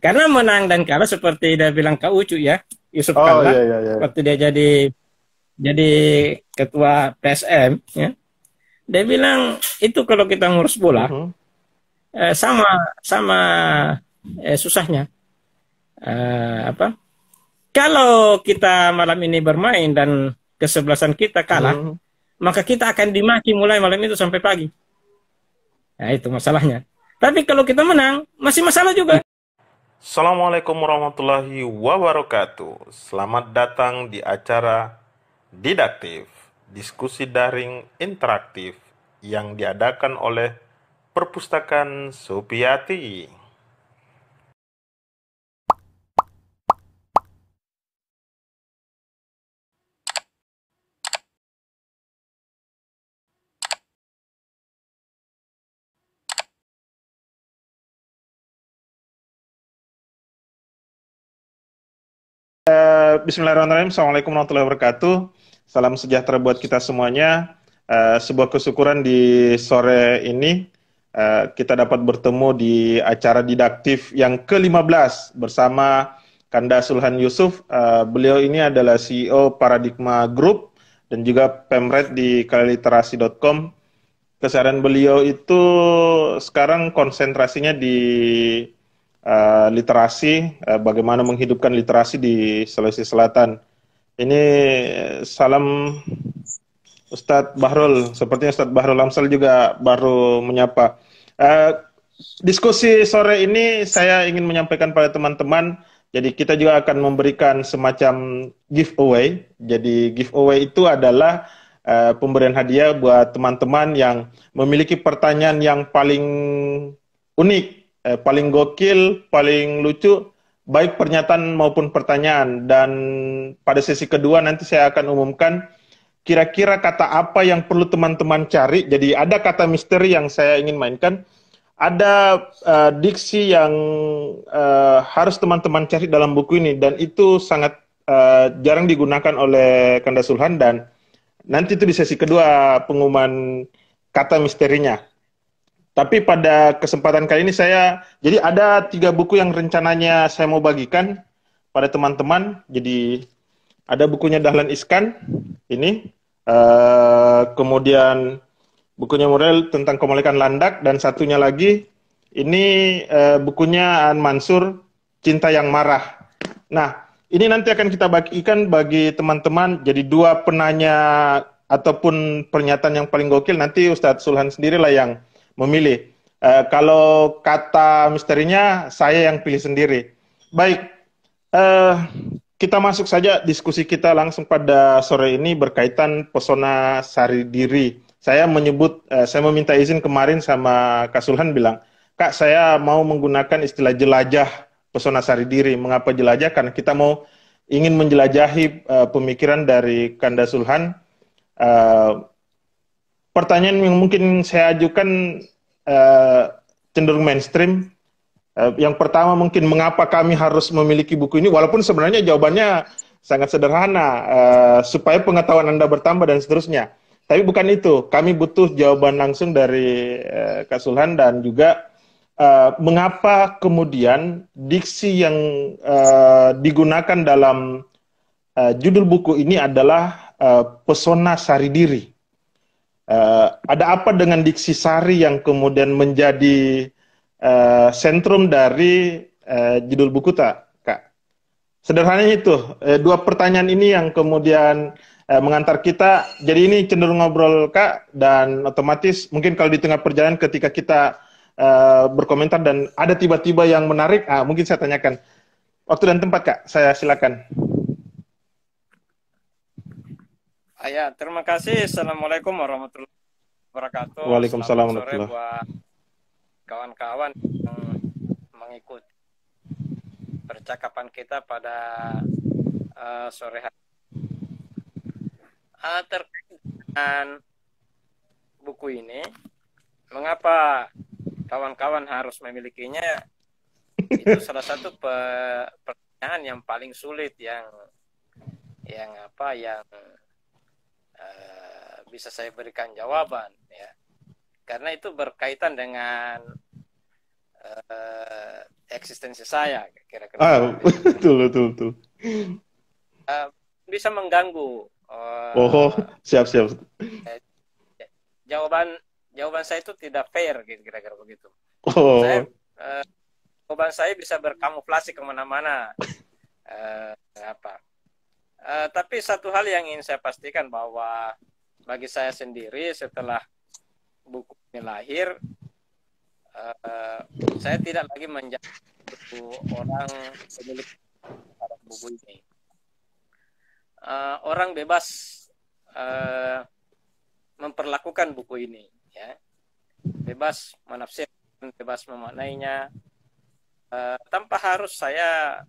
Karena menang dan kalah seperti dia bilang Kak Ucu ya, Yusuf Oh iya Kalla, iya iya. waktu dia jadi ketua PSM, ya, dia bilang itu kalau kita ngurus bola Mhm. sama sama susahnya. Apa? Kalau kita malam ini bermain dan kesebelasan kita kalah, Mhm. maka kita akan dimaki mulai malam itu sampai pagi. Nah, itu masalahnya. Tapi kalau kita menang, masih masalah juga. Assalamualaikum warahmatullahi wabarakatuh. Selamat datang di acara Didaktif, diskusi daring interaktif yang diadakan oleh Perpustakaan Supiati. Bismillahirrahmanirrahim. Assalamualaikum warahmatullahi wabarakatuh. Salam sejahtera buat kita semuanya. Sebuah kesyukuran di sore ini kita dapat bertemu di acara didaktif yang ke-15 bersama Kanda Sulhan Yusuf. Beliau ini adalah CEO Paradigma Group dan juga Pemret di kaliliterasi.com. Keseharian beliau itu sekarang konsentrasinya di literasi, bagaimana menghidupkan literasi di Sulawesi Selatan. Ini salam Ustadz Bahrul, sepertinya Ustadz Bahrul Lamsal juga baru menyapa. Eh, Diskusi sore ini saya ingin menyampaikan pada teman-teman, jadi kita juga akan memberikan semacam giveaway. Jadi giveaway itu adalah pemberian hadiah buat teman-teman yang memiliki pertanyaan yang paling unik, paling gokil, paling lucu, baik pernyataan maupun pertanyaan. Dan pada sesi kedua nanti saya akan umumkan kira-kira kata apa yang perlu teman-teman cari. Jadi ada kata misteri yang saya ingin mainkan, ada diksi yang harus teman-teman cari dalam buku ini, dan itu sangat jarang digunakan oleh Kanda Sulhan, dan nanti itu di sesi kedua pengumuman kata misterinya. Tapi pada kesempatan kali ini jadi ada 3 buku yang rencananya saya mau bagikan pada teman-teman. Jadi ada bukunya Dahlan Iskan, ini, kemudian bukunya Murel tentang Kemerdekaan Landak, dan satunya lagi ini bukunya An Mansur, Cinta yang Marah. Nah, ini nanti akan kita bagikan bagi teman-teman. Jadi 2 penanya ataupun pernyataan yang paling gokil nanti Ustadz Sulhan sendirilah yang memilih. Kalau kata misterinya saya yang pilih sendiri. Baik, eh, kita masuk saja diskusi kita langsung pada sore ini berkaitan pesona sari diri. Saya meminta izin kemarin sama Kak Sulhan, bilang, Kak, saya mau menggunakan istilah jelajah pesona sari diri. Mengapa jelajah? Karena kita ingin menjelajahi pemikiran dari Kanda Sulhan. Uh, Pertanyaan yang mungkin saya ajukan uh, cenderung mainstream. Yang pertama mungkin mengapa kami harus memiliki buku ini, walaupun sebenarnya jawabannya sangat sederhana, supaya pengetahuan Anda bertambah dan seterusnya. Tapi bukan itu, kami butuh jawaban langsung dari Kak Sulhan, dan juga mengapa kemudian diksi yang digunakan dalam judul buku ini adalah pesona sari diri. Ada apa dengan diksi sari yang kemudian menjadi sentrum dari judul buku, tak, Kak? Sederhananya itu, 2 pertanyaan ini yang kemudian mengantar kita. Jadi ini cenderung ngobrol, Kak, dan otomatis mungkin kalau di tengah perjalanan ketika kita berkomentar dan ada tiba-tiba yang menarik, mungkin saya tanyakan. Waktu dan tempat, Kak, saya silakan. Ya, terima kasih. Assalamualaikum warahmatullahi wabarakatuh. Selamat Waalaikumsalam sore warahmatullahi. buat kawan-kawan yang mengikuti percakapan kita pada sore hari. Terkait dengan buku ini, mengapa kawan-kawan harus memilikinya? Itu salah satu pertanyaan yang paling sulit yang bisa saya berikan jawaban, ya, karena itu berkaitan dengan eksistensi saya, kira-kira Ah, seperti itu. betul, betul, betul. Bisa mengganggu. Oh, siap, siap. Eh, jawaban jawaban saya itu tidak fair, gitu, kira-kira begitu. Saya Oh, jawaban saya bisa berkamuflase kemana-mana. Apa? Tapi satu hal yang ingin saya pastikan bahwa bagi saya sendiri setelah buku ini lahir, saya tidak lagi menjadi orang pemilik buku ini. Orang bebas memperlakukan buku ini, ya, bebas menafsirkan, bebas memaknainya, tanpa harus saya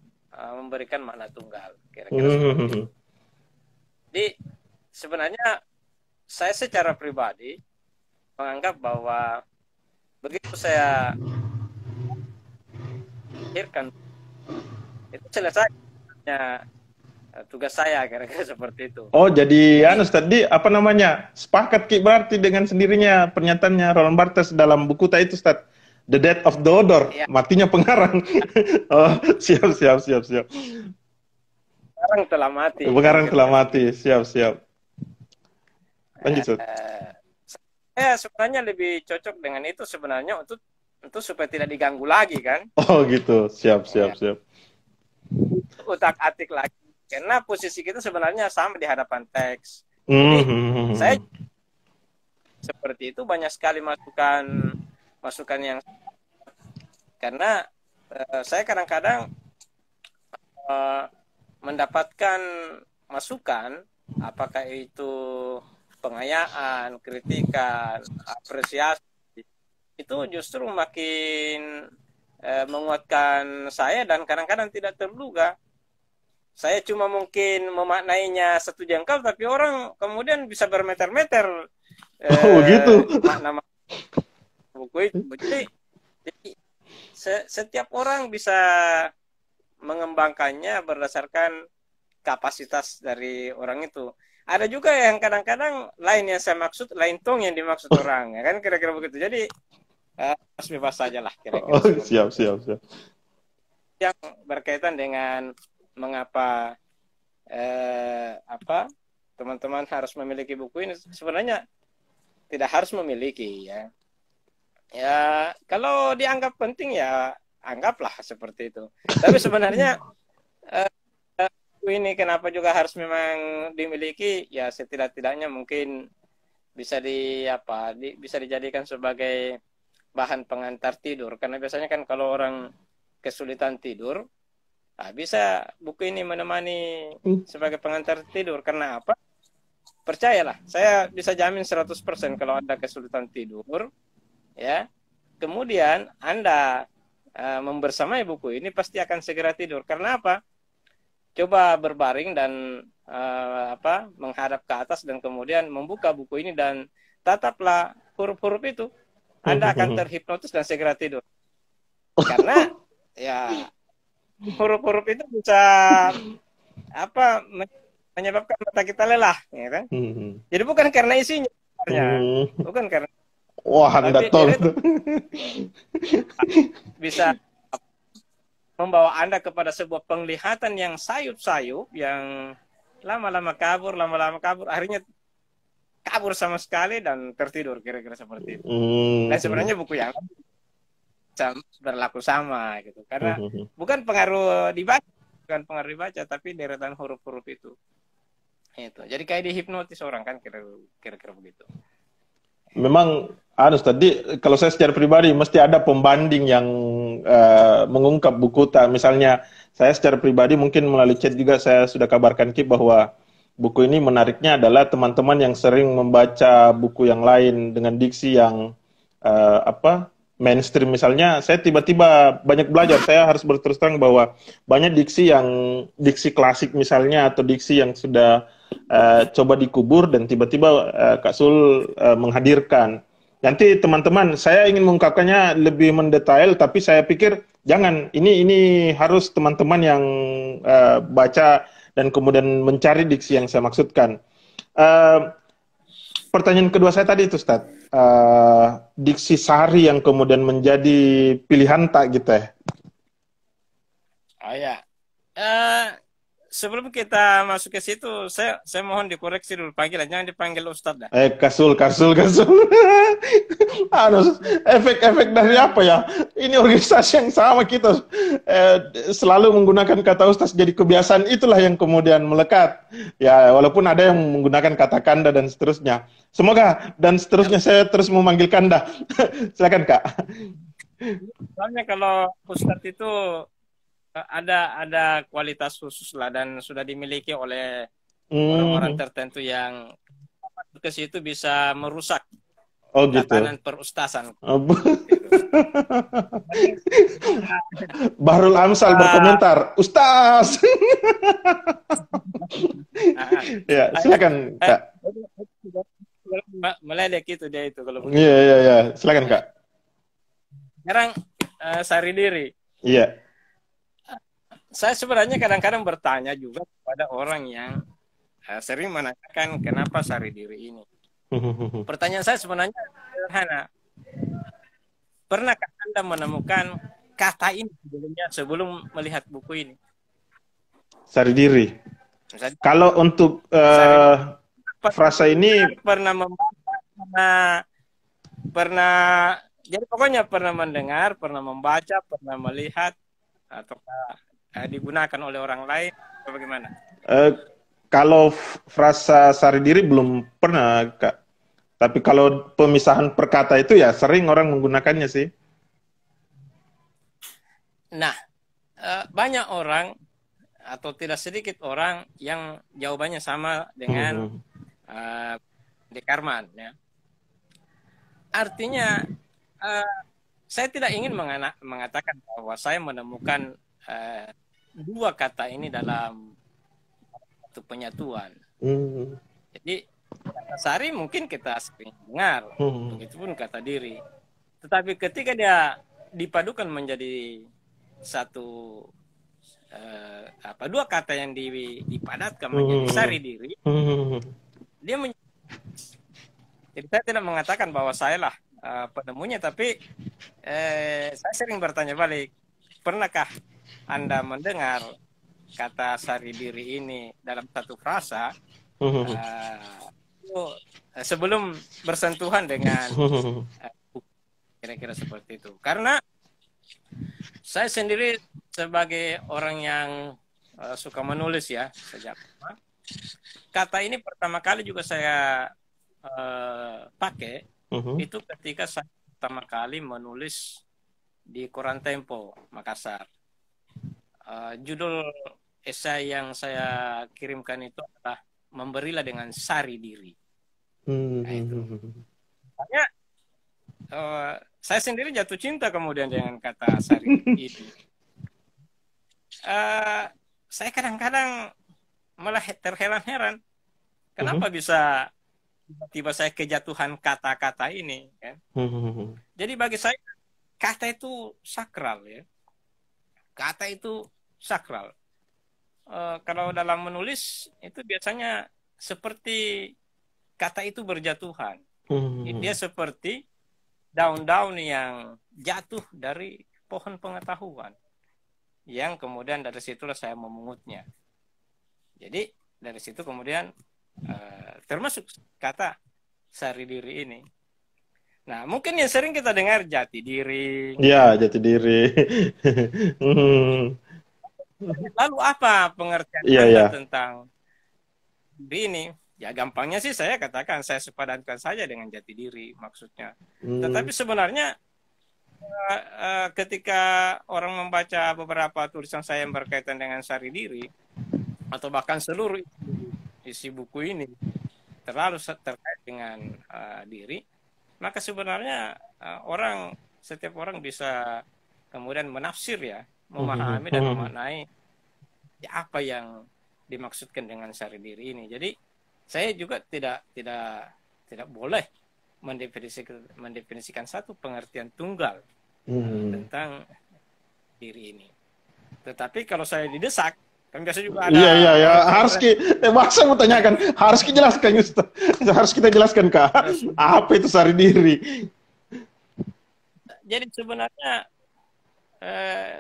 memberikan makna tunggal, kira-kira seperti itu. Jadi sebenarnya saya secara pribadi menganggap bahwa begitu saya akhirkan itu selesai tugas saya, kira-kira seperti itu. oh, jadi Jadi tadi apa namanya? Sepakat Ki berarti dengan sendirinya pernyataannya Roland Barthes dalam buku itu, Ustaz. The Death of the Author, ya, matinya pengarang. Oh, siap, siap, siap, siap. sekarang telah mati, kan, Pengarang telah kira-kira mati, begitu. siap, siap. Lanjut, Ustaz. Saya sebenarnya lebih cocok dengan itu sebenarnya untuk supaya tidak diganggu lagi, kan, Oh, gitu. Siap, siap, ya, siap. utak atik lagi, karena posisi kita sebenarnya sama di hadapan teks. Jadi saya Hmm. seperti itu banyak sekali masukan yang, karena saya kadang-kadang mendapatkan masukan, apakah itu pengayaan, kritikan, apresiasi, itu justru makin menguatkan saya, dan kadang-kadang tidak terduga. Saya cuma mungkin memaknainya satu jengkal, tapi orang kemudian bisa bermeter-meter Oh, begitu. makna buku itu. Jadi setiap orang bisa mengembangkannya berdasarkan kapasitas dari orang itu. Ada juga yang kadang-kadang lain yang saya maksud, lain tong yang dimaksud orang, ya kan, kira-kira begitu. Jadi harus bebas saja lah, kira-kira Oh, seperti siap, itu. siap, siap. Yang berkaitan dengan mengapa teman-teman harus memiliki buku ini, sebenarnya tidak harus memiliki, ya. Ya, kalau dianggap penting ya anggaplah seperti itu. Tapi sebenarnya ini kenapa juga harus memang dimiliki, ya setidak-tidaknya mungkin bisa bisa dijadikan sebagai bahan pengantar tidur, karena biasanya kan kalau orang kesulitan tidur, bisa buku ini menemani sebagai pengantar tidur. Karena apa? Percayalah, saya bisa jamin 100% kalau Anda kesulitan tidur, ya, kemudian Anda membersamai buku ini, pasti akan segera tidur. Karena apa? Coba berbaring dan menghadap ke atas, dan kemudian membuka buku ini dan tataplah huruf-huruf itu. Anda akan terhipnotis dan segera tidur. Karena ya huruf-huruf itu bisa menyebabkan mata kita lelah, ya kan? Jadi bukan karena isinya, bukan karena, Wah, Anda tapi tol. dia itu bisa membawa Anda kepada sebuah penglihatan yang sayup-sayup, yang lama-lama kabur, akhirnya kabur sama sekali dan tertidur, kira-kira seperti itu. Dan sebenarnya buku yang berlaku sama gitu, karena bukan pengaruh dibaca, tapi deretan huruf-huruf itu. Jadi kayak dihipnotis orang, kan, kira-kira begitu. Memang tadi kalau saya secara pribadi mesti ada pembanding yang mengungkap buku misalnya saya secara pribadi mungkin melalui chat juga saya sudah kabarkan Kip bahwa buku ini menariknya adalah teman-teman yang sering membaca buku yang lain dengan diksi yang mainstream. Misalnya saya tiba-tiba banyak belajar, saya harus berterus terang bahwa banyak diksi klasik misalnya, atau diksi yang sudah coba dikubur dan tiba-tiba Kak Sul menghadirkan. Nanti teman-teman, saya ingin mengungkapkannya lebih mendetail, tapi saya pikir jangan, ini harus teman-teman yang baca dan kemudian mencari diksi yang saya maksudkan. Pertanyaan kedua saya tadi itu, Ustaz, diksi sari yang kemudian menjadi pilihan tak gitu ya. Oh ya. Eh, Sebelum kita masuk ke situ, saya mohon dikoreksi dulu panggilan, jangan dipanggil Ustadz dah. Kasul, Kasul, Kasul. Anu, efek-efek dari apa ya? Ini organisasi yang sama kita selalu menggunakan kata ustaz, jadi kebiasaan itulah yang kemudian melekat. Ya, walaupun ada yang menggunakan kata kanda dan seterusnya. Semoga dan seterusnya saya terus memanggil kanda. Silakan Kak. Soalnya kalau Ustadz itu ada kualitas khusus lah dan sudah dimiliki oleh orang-orang tertentu yang ke situ bisa merusak Oh gitu. tatanan perustasan. Bahrul Amsal berkomentar, Ustaz. Ya, silakan Kak. Meledek itu dia itu kalau. Iya, silakan Kak. Sekarang Sari Diri. Iya. Saya sebenarnya kadang-kadang bertanya juga kepada orang yang sering menanyakan kenapa Sari Diri ini. Pertanyaan saya sebenarnya sederhana. Pernahkah Anda menemukan kata ini sebelum melihat buku ini? Sari Diri. Misalnya, kalau untuk frasa ini jadi pokoknya pernah mendengar, pernah membaca, pernah melihat atau digunakan oleh orang lain, atau bagaimana? Kalau frasa Sari Diri belum pernah, Kak. Tapi kalau pemisahan perkata itu ya sering orang menggunakannya sih. Nah, banyak orang atau tidak sedikit orang yang jawabannya sama dengan Dekarman. Ya. Artinya, saya tidak ingin mengatakan bahwa saya menemukan dua kata ini dalam satu penyatuan. Jadi kata Sari mungkin kita sering dengar, begitupun kata Diri. Tetapi ketika dia dipadukan menjadi satu dua kata yang dipadatkan menjadi Sari Diri, dia jadi saya tidak mengatakan bahwa saya lah penemunya, tapi saya sering bertanya balik, pernahkah Anda mendengar kata Sari Diri ini dalam satu frasa sebelum bersentuhan dengan kira-kira seperti itu? Karena saya sendiri sebagai orang yang suka menulis ya sejak kata ini pertama kali juga saya pakai itu ketika saya pertama kali menulis di Koran Tempo Makassar. Judul esai yang saya kirimkan itu adalah Memberilah dengan Sari Diri. Nah, itu. Makanya, saya sendiri jatuh cinta kemudian dengan kata Sari Diri itu. Saya kadang-kadang malah terheran-heran kenapa bisa tiba-tiba saya kejatuhan kata-kata ini. Kan? Jadi bagi saya kata itu sakral ya. Kata itu sakral. Kalau dalam menulis itu biasanya seperti kata itu berjatuhan. Dia seperti daun-daun yang jatuh dari pohon pengetahuan. Yang kemudian dari situlah saya memungutnya. Jadi dari situ kemudian termasuk kata Sari Diri ini. Nah, mungkin yang sering kita dengar jati diri. Iya, jati diri. Lalu apa pengertian Anda tentang diri ini? Ya gampangnya sih saya katakan, saya sepadankan saja dengan jati diri maksudnya. Tetapi sebenarnya ketika orang membaca beberapa tulisan saya yang berkaitan dengan Sari Diri, atau bahkan seluruh isi buku ini terlalu terkait dengan diri, maka sebenarnya setiap orang bisa kemudian menafsir ya, memahami dan memaknai apa yang dimaksudkan dengan Sari Diri ini. Jadi saya juga tidak boleh mendefinisikan satu pengertian tunggal tentang diri ini. Tetapi kalau saya didesak, kan biasa juga ada. Iya. Harus masa mau tanyakan, harus kita jelaskan Ustaz. Harus kita jelaskan Kak. Apa itu Sari Diri? Jadi sebenarnya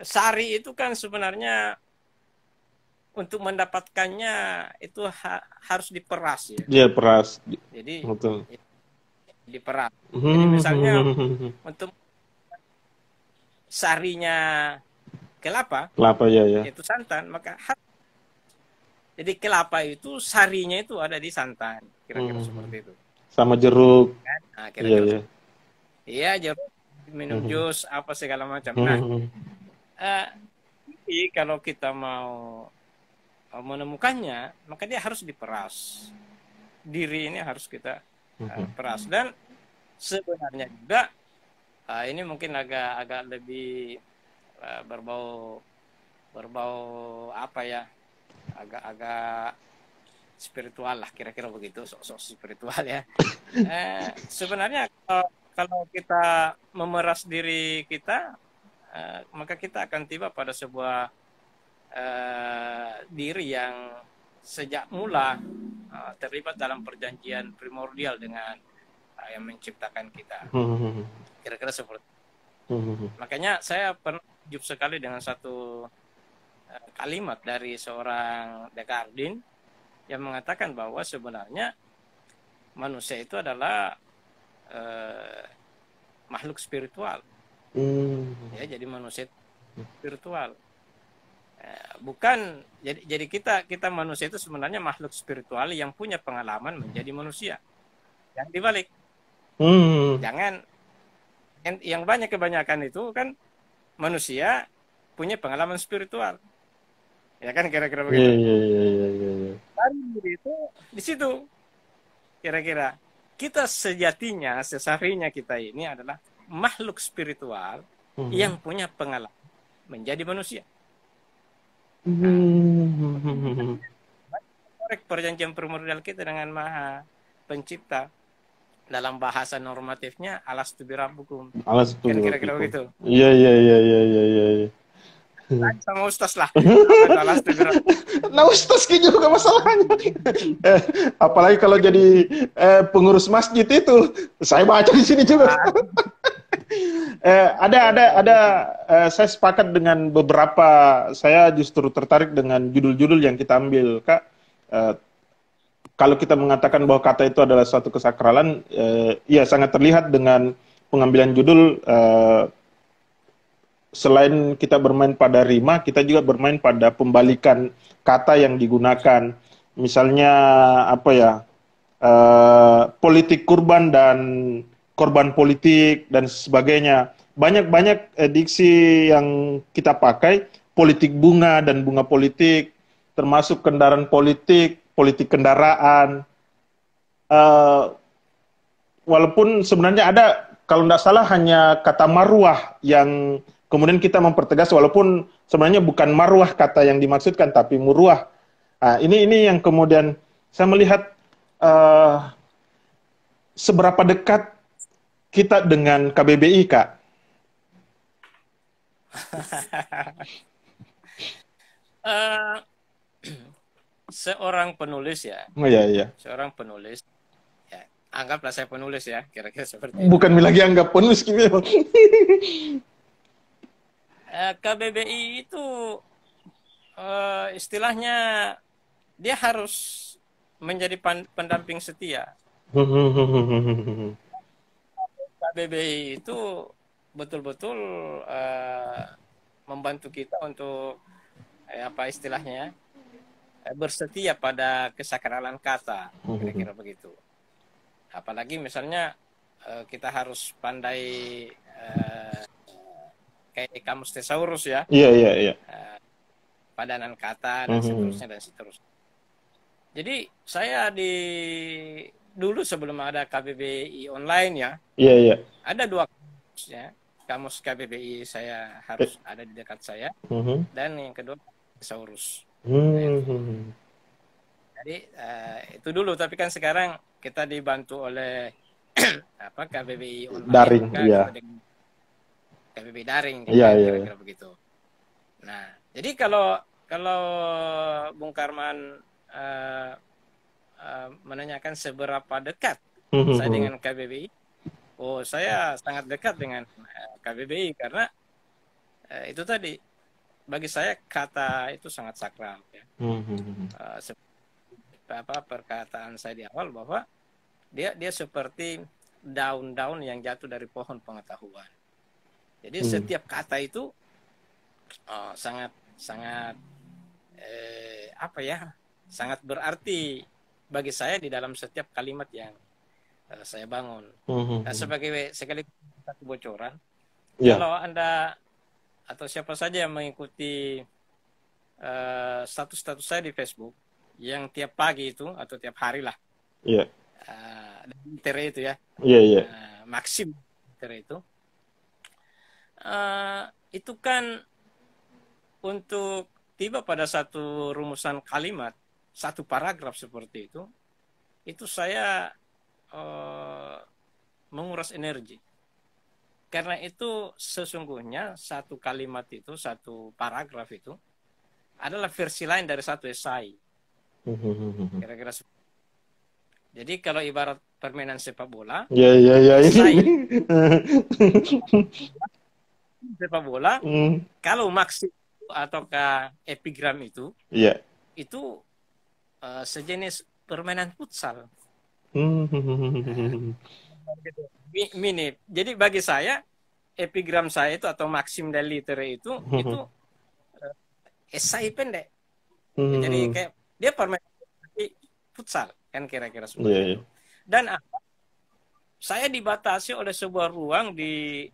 sari itu kan sebenarnya untuk mendapatkannya itu harus diperas ya. Iya, peras. Jadi Betul. diperas. Jadi misalnya untuk sarinya kelapa, Kelapa ya ya. yaitu santan, maka jadi kelapa itu sarinya itu ada di santan, kira-kira seperti itu. Sama jeruk. Nah, Iya kira-kira ya. iya, jeruk, minum jus apa segala macam. Nah, jadi kalau kita mau menemukannya, maka dia harus diperas. Diri ini harus kita peras. Dan sebenarnya juga ini mungkin agak lebih berbau apa ya, agak spiritual lah, kira-kira begitu, sok-sok spiritual ya. Sebenarnya kalau kita memeras diri kita, maka kita akan tiba pada sebuah diri yang sejak mula terlibat dalam perjanjian primordial dengan yang menciptakan kita. Kira-kira seperti itu. Makanya saya pernah takjub sekali dengan satu kalimat dari seorang Descartes yang mengatakan bahwa sebenarnya manusia itu adalah makhluk spiritual. Ya, jadi manusia spiritual. Bukan jadi kita manusia itu sebenarnya makhluk spiritual yang punya pengalaman menjadi manusia. Yang dibalik. Jangan yang kebanyakan itu kan manusia punya pengalaman spiritual. Ya kan, kira-kira begitu. Iya. Dari itu di situ kira-kira kita sejatinya, sesarinya kita ini adalah makhluk spiritual yang punya pengalaman menjadi manusia. Korek perjanjian primordial kita dengan Maha Pencipta, dalam bahasa normatifnya alastu birabbukum. Alastu Kan kira-kira begitu. Iya. Sama Ustaz lah. Alastu birabbukum. Nah, Ustaz juga masalahnya. Apalagi kalau jadi pengurus masjid itu, saya baca di sini juga. Saya sepakat dengan beberapa. Saya justru tertarik dengan judul-judul yang kita ambil, Kak. Kalau kita mengatakan bahwa kata itu adalah suatu kesakralan, ya sangat terlihat dengan pengambilan judul. Selain kita bermain pada rima, kita juga bermain pada pembalikan kata yang digunakan. Misalnya apa ya, politik kurban dan korban politik dan sebagainya. Banyak diksi yang kita pakai, politik bunga dan bunga politik, termasuk kendaraan politik, politik kendaraan. Walaupun sebenarnya ada, kalau tidak salah hanya kata marwah yang kemudian kita mempertegas, walaupun sebenarnya bukan marwah kata yang dimaksudkan, tapi murwah. Nah, ini yang kemudian saya melihat seberapa dekat kita dengan KBBI, Kak. Seorang penulis ya. Oh iya. Seorang penulis. Ya, anggaplah saya penulis ya, kira-kira seperti itu. Bukan lagi anggap penulis gitu. KBBI itu istilahnya dia harus menjadi pendamping setia. KBBI itu betul-betul membantu kita untuk apa istilahnya, bersetia pada kesakralan kata, kira-kira begitu. Apalagi misalnya kita harus pandai kayak kamus thesaurus ya. Iya. Padanan kata dan seterusnya. Jadi saya dulu sebelum ada KBBI online ya. Iya. Ada 2 kamus ya. Kamus KBBI saya harus ada di dekat saya. Dan yang kedua thesaurus. Jadi itu dulu, tapi kan sekarang kita dibantu oleh KBBI online, daring, iya. KBBI daring, kira-kira begitu. Nah, jadi kalau Bung Karman menanyakan seberapa dekat saya dengan KBBI, saya sangat dekat dengan KBBI karena itu tadi bagi saya kata itu sangat sakral ya. Perkataan saya di awal bahwa dia seperti daun-daun yang jatuh dari pohon pengetahuan. Jadi setiap kata itu sangat sangat berarti bagi saya di dalam setiap kalimat yang saya bangun. Sebagai sekali satu bocoran, kalau Anda atau siapa saja yang mengikuti status-status saya di Facebook yang tiap pagi itu atau tiap hari lah, itu ya, Maxim itu kan untuk tiba pada satu rumusan kalimat, satu paragraf seperti itu saya menguras energi. Karena itu sesungguhnya satu kalimat itu, satu paragraf itu adalah versi lain dari satu esai. Kira-kira. Jadi kalau ibarat permainan sepak bola, esai sepak bola, kalau maksud ataukah epigram itu sejenis permainan futsal. Mini. Jadi bagi saya epigram saya itu atau maksim dan litere itu esai pendek. Jadi kayak dia permainan futsal kan kira-kira seperti itu. Dan saya dibatasi oleh sebuah ruang di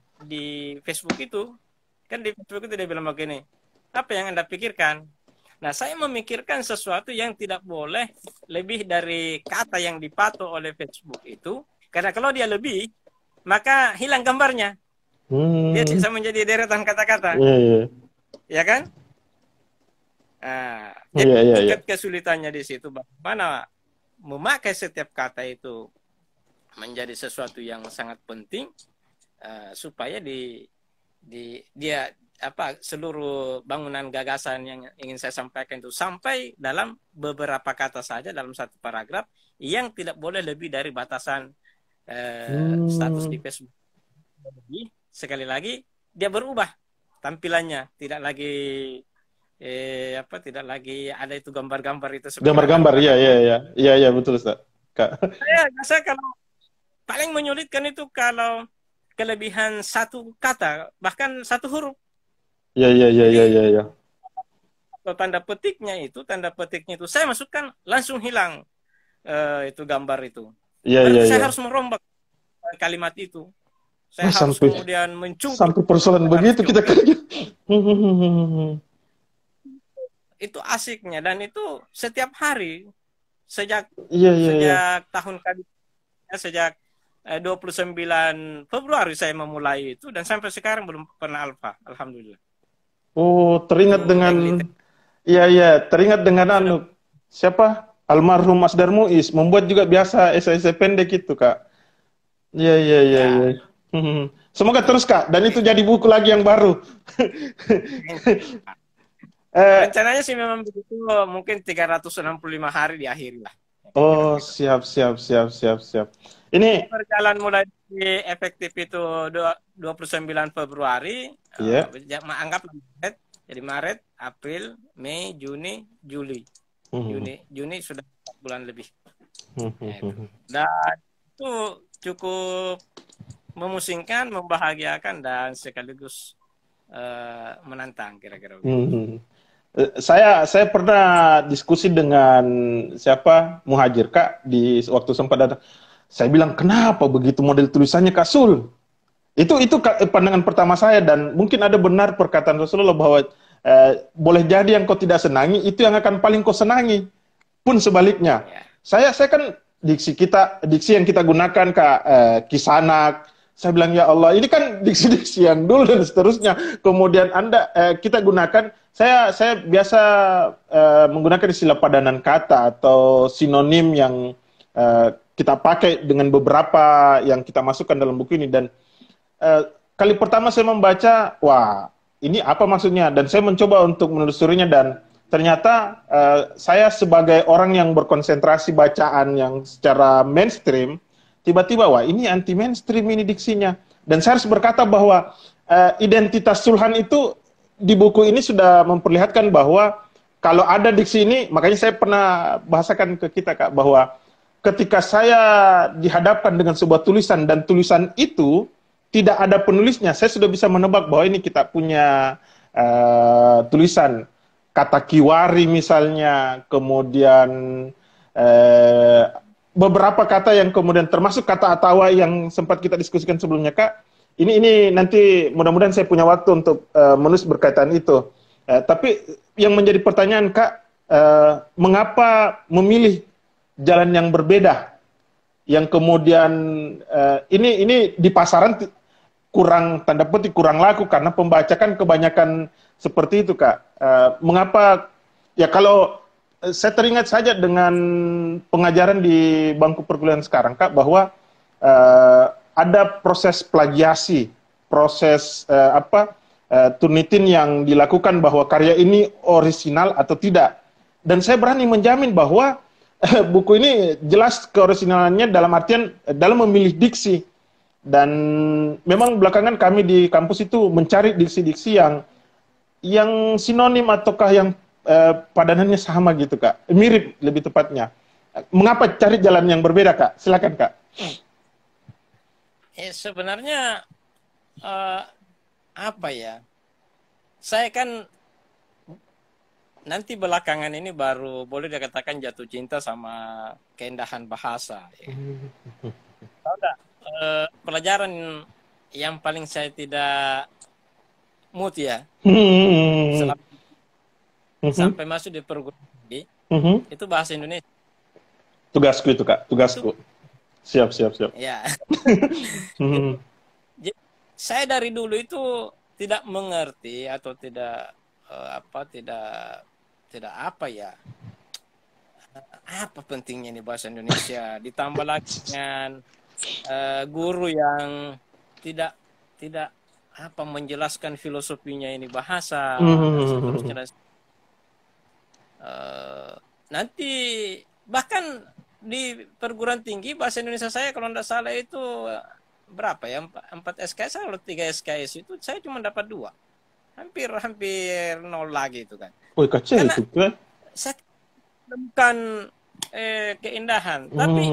Facebook itu. Kan di Facebook itu dia bilang begini, apa yang Anda pikirkan? Nah, saya memikirkan sesuatu yang tidak boleh lebih dari kata yang dipatok oleh Facebook itu. Karena kalau dia lebih, maka hilang gambarnya. Dia bisa menjadi deretan kata-kata. Ya kan? Nah, jadi kesulitannya di situ bagaimana memakai setiap kata itu menjadi sesuatu yang sangat penting supaya dia seluruh bangunan gagasan yang ingin saya sampaikan itu sampai dalam beberapa kata saja dalam satu paragraf yang tidak boleh lebih dari batasan status di Facebook. Sekali lagi dia berubah tampilannya, tidak lagi ada itu gambar-gambar itu. Gambar-gambar, iya betul Ustaz. Saya kalau paling menyulitkan itu kalau kelebihan satu kata bahkan satu huruf. Iya. Atau tanda petiknya itu saya masukkan langsung hilang itu gambar itu. Saya harus merombak kalimat itu. Saya harus kemudian mencungkil. Sampai persoalan begitu kita kayak. Itu asiknya dan itu setiap hari sejak tahun kali sejak 29 Februari saya memulai itu dan sampai sekarang belum pernah alfa, alhamdulillah. Oh, teringat dengan teringat dengan siapa? Almarhum Mas Darmuis membuat juga biasa esai-esai pendek itu, Kak. Iya. Semoga terus, Kak, dan itu jadi buku lagi yang baru. Rencananya sih memang begitu, mungkin 365 hari diakhiri lah. Oh, siap. Ini berjalan mulai di efektif itu 29 Februari. Anggap Maret, jadi Maret, April, Mei, Juni, Juli. Juni sudah 4 bulan lebih. Dan itu cukup memusingkan, membahagiakan dan sekaligus menantang kira-kira. Saya pernah diskusi dengan siapa Muhajir, Kak, di waktu sempat datang. Saya bilang, kenapa begitu model tulisannya, Kak Sul? Itu pandangan pertama saya, dan mungkin ada benar perkataan Rasulullah bahwa boleh jadi yang kau tidak senangi itu yang akan paling kau senangi. Pun sebaliknya. Saya kan diksi yang kita gunakan, Kak, Kisanak. Saya bilang, ya Allah, ini kan diksi-diksi yang dulu dan seterusnya. Kemudian kita gunakan, saya biasa menggunakan istilah padanan kata atau sinonim yang kita pakai dengan beberapa yang kita masukkan dalam buku ini. Dan kali pertama saya membaca, wah, ini apa maksudnya? Dan saya mencoba untuk menelusurinya, dan ternyata saya sebagai orang yang berkonsentrasi bacaan yang secara mainstream, tiba-tiba, wah, ini anti mainstream ini diksinya. Dan saya harus berkata bahwa identitas Sulhan itu di buku ini sudah memperlihatkan bahwa kalau ada diksi ini, makanya saya pernah bahasakan ke kita Kak, bahwa ketika saya dihadapkan dengan sebuah tulisan dan tulisan itu tidak ada penulisnya, saya sudah bisa menebak bahwa ini kita punya tulisan kata kiwari misalnya, kemudian eh, beberapa kata yang kemudian termasuk kata atawa yang sempat kita diskusikan sebelumnya Kak. Ini nanti mudah-mudahan saya punya waktu untuk menulis berkaitan itu. Tapi yang menjadi pertanyaan Kak, mengapa memilih jalan yang berbeda? Yang kemudian ini di pasaran kurang tanda petik kurang laku karena pembaca kan kebanyakan seperti itu Kak. Mengapa ya kalau saya teringat saja dengan pengajaran di bangku perkuliahan sekarang Kak bahwa ada proses plagiasi, proses Turnitin yang dilakukan bahwa karya ini orisinal atau tidak. Dan saya berani menjamin bahwa buku ini jelas keorisinalannya dalam artian dalam memilih diksi. Dan memang belakangan kami di kampus itu mencari diksi-diksi yang sinonim ataukah yang padanannya sama gitu Kak. Mirip lebih tepatnya. Mengapa cari jalan yang berbeda Kak? Silakan Kak. Sebenarnya apa ya? Saya kan nanti belakangan ini baru boleh dikatakan jatuh cinta sama keindahan bahasa. Ya. Tahu nggak? Pelajaran yang paling saya tidak mood ya, sampai masuk di perguruan tinggi, itu bahasa Indonesia. Tugasku itu Kak, tugasku. Siap. Ya. Saya dari dulu itu tidak mengerti atau tidak tidak apa ya, apa pentingnya ini bahasa Indonesia, ditambah lagi dengan guru yang tidak apa menjelaskan filosofinya ini bahasa dan seterusnya. Nanti bahkan di perguruan tinggi bahasa Indonesia saya kalau tidak salah itu berapa ya, 4 SKS atau 3 SKS itu saya cuma dapat 2, hampir nol lagi itu kan. Kacau itu kan. Saya bukan keindahan, tapi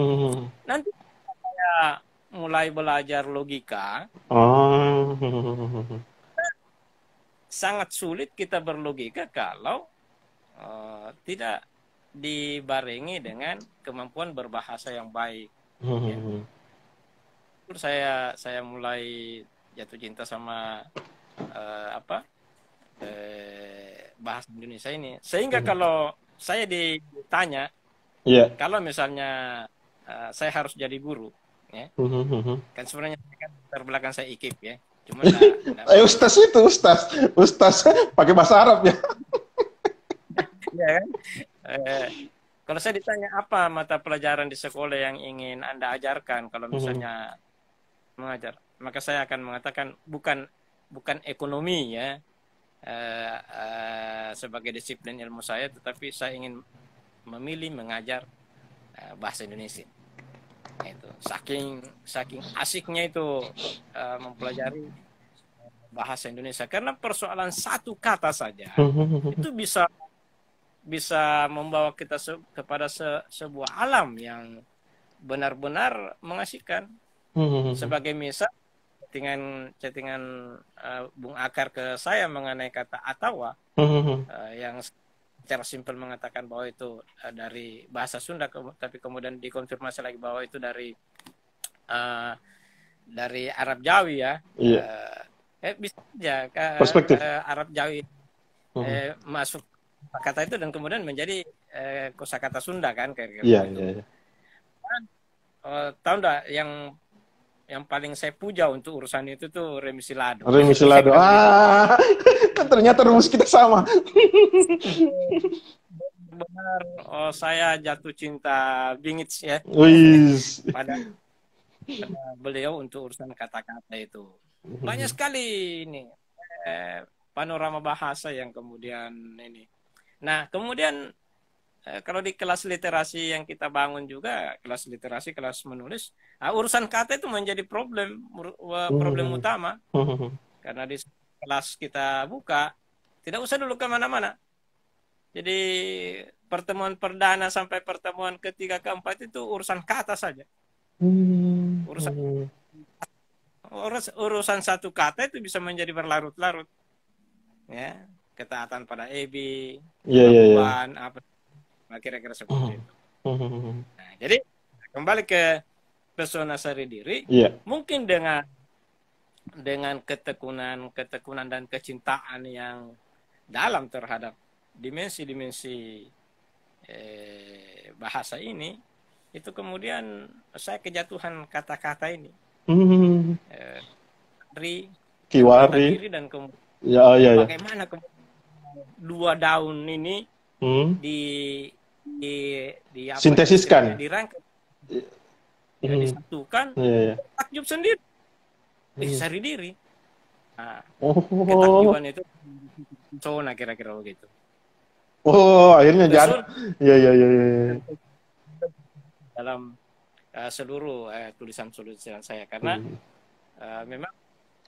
nanti saya mulai belajar logika. Sangat sulit kita berlogika kalau tidak dibarengi dengan kemampuan berbahasa yang baik. Ya. Saya mulai jatuh cinta sama bahasa Indonesia ini, sehingga kalau saya ditanya, kalau misalnya saya harus jadi guru, ya, kan sebenarnya kan terbelakang saya IKIP ya, cuma Ustaz pakai bahasa Arab ya. Ya kan? Kalau saya ditanya apa mata pelajaran di sekolah yang ingin Anda ajarkan kalau misalnya mengajar, maka saya akan mengatakan bukan ekonomi ya sebagai disiplin ilmu saya, tetapi saya ingin memilih mengajar bahasa Indonesia. Itu saking asiknya itu mempelajari bahasa Indonesia, karena persoalan satu kata saja itu bisa membawa kita kepada sebuah alam yang benar-benar mengasihkan. Sebagai misal chattingan Bung Akar ke saya mengenai kata atawa, yang secara simpel mengatakan bahwa itu dari bahasa Sunda, tapi kemudian dikonfirmasi lagi bahwa itu dari Arab Jawi ya. Bisa aja Arab Jawi masuk kata itu dan kemudian menjadi kosakata Sunda kan kayak gitu. Iya. Tahu enggak yang paling saya puja untuk urusan itu tuh Remisi Lado. Ternyata rumus kita sama. Benar, saya jatuh cinta bingit ya pada beliau untuk urusan kata-kata itu. Banyak sekali ini panorama bahasa yang kemudian ini. Nah, kemudian kalau di kelas literasi yang kita bangun juga, kelas literasi, kelas menulis, urusan kata itu menjadi problem utama. Karena di kelas kita buka, Tidak usah dulu kemana-mana. Jadi pertemuan perdana sampai pertemuan ketiga keempat itu urusan kata saja. Urusan urusan satu kata itu bisa menjadi berlarut-larut. Ya, ketaatan pada Ebi, pengakuan apa kira-kira seperti itu. Nah, jadi kembali ke pesona Sari Diri, mungkin dengan ketekunan dan kecintaan yang dalam terhadap dimensi-dimensi bahasa ini, itu kemudian saya kejatuhan kata-kata ini. Kiwari diri dan kemudian bagaimana dua daun ini sintesiskan, dirangkai, disatukan, takjub sendiri. Sari Diri. Nah, ketakjuban itu zona kira-kira begitu. Akhirnya jadi. Ya. Dalam seluruh tulisan saya, karena memang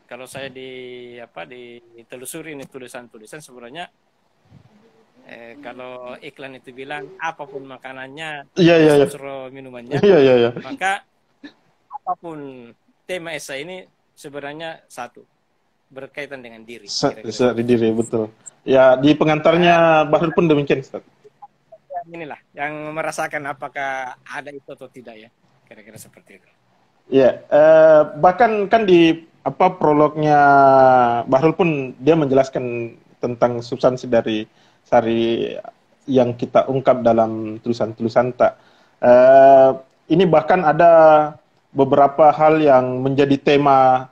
kalau saya ditelusuri ini tulisan-tulisan sebenarnya kalau iklan itu bilang apapun makanannya, minumannya, maka apapun tema esai ini sebenarnya satu, berkaitan dengan diri. Sari diri, betul. Ya, di pengantarnya Bahrul pun demikian, Ustaz. Inilah yang merasakan apakah ada itu atau tidak ya, kira-kira seperti itu. Ya, bahkan kan di prolognya Bahrul pun dia menjelaskan tentang substansi dari Sari yang kita ungkap dalam tulisan-tulisan tak. Ini bahkan ada beberapa hal yang menjadi tema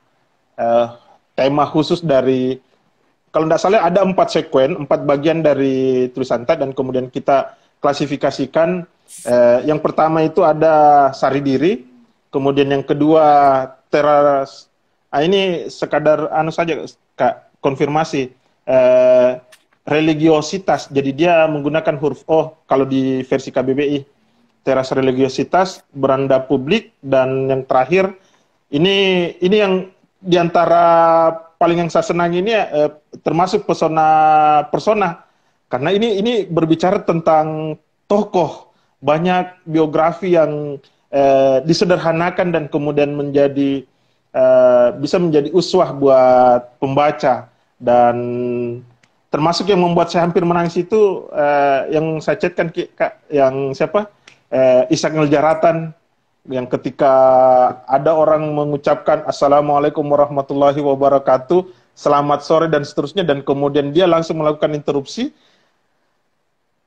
khusus dari, kalau tidak salah ada 4 bagian dari tulisan tak, dan kemudian kita klasifikasikan. Yang pertama itu ada Sari Diri, kemudian yang kedua teras. Ini sekadar saja Kak, konfirmasi. Religiositas, jadi dia menggunakan huruf O kalau di versi KBBI. Teras religiositas, beranda publik, dan yang terakhir ini yang diantara paling yang saya senangi ini termasuk persona, karena ini berbicara tentang tokoh, banyak biografi yang disederhanakan dan kemudian menjadi bisa menjadi uswah buat pembaca, dan termasuk yang membuat saya hampir menangis itu yang saya chatkan Kak, yang siapa? Ishak Ngeljaratan, yang ketika ada orang mengucapkan Assalamualaikum warahmatullahi wabarakatuh, selamat sore dan seterusnya, dan kemudian dia langsung melakukan interupsi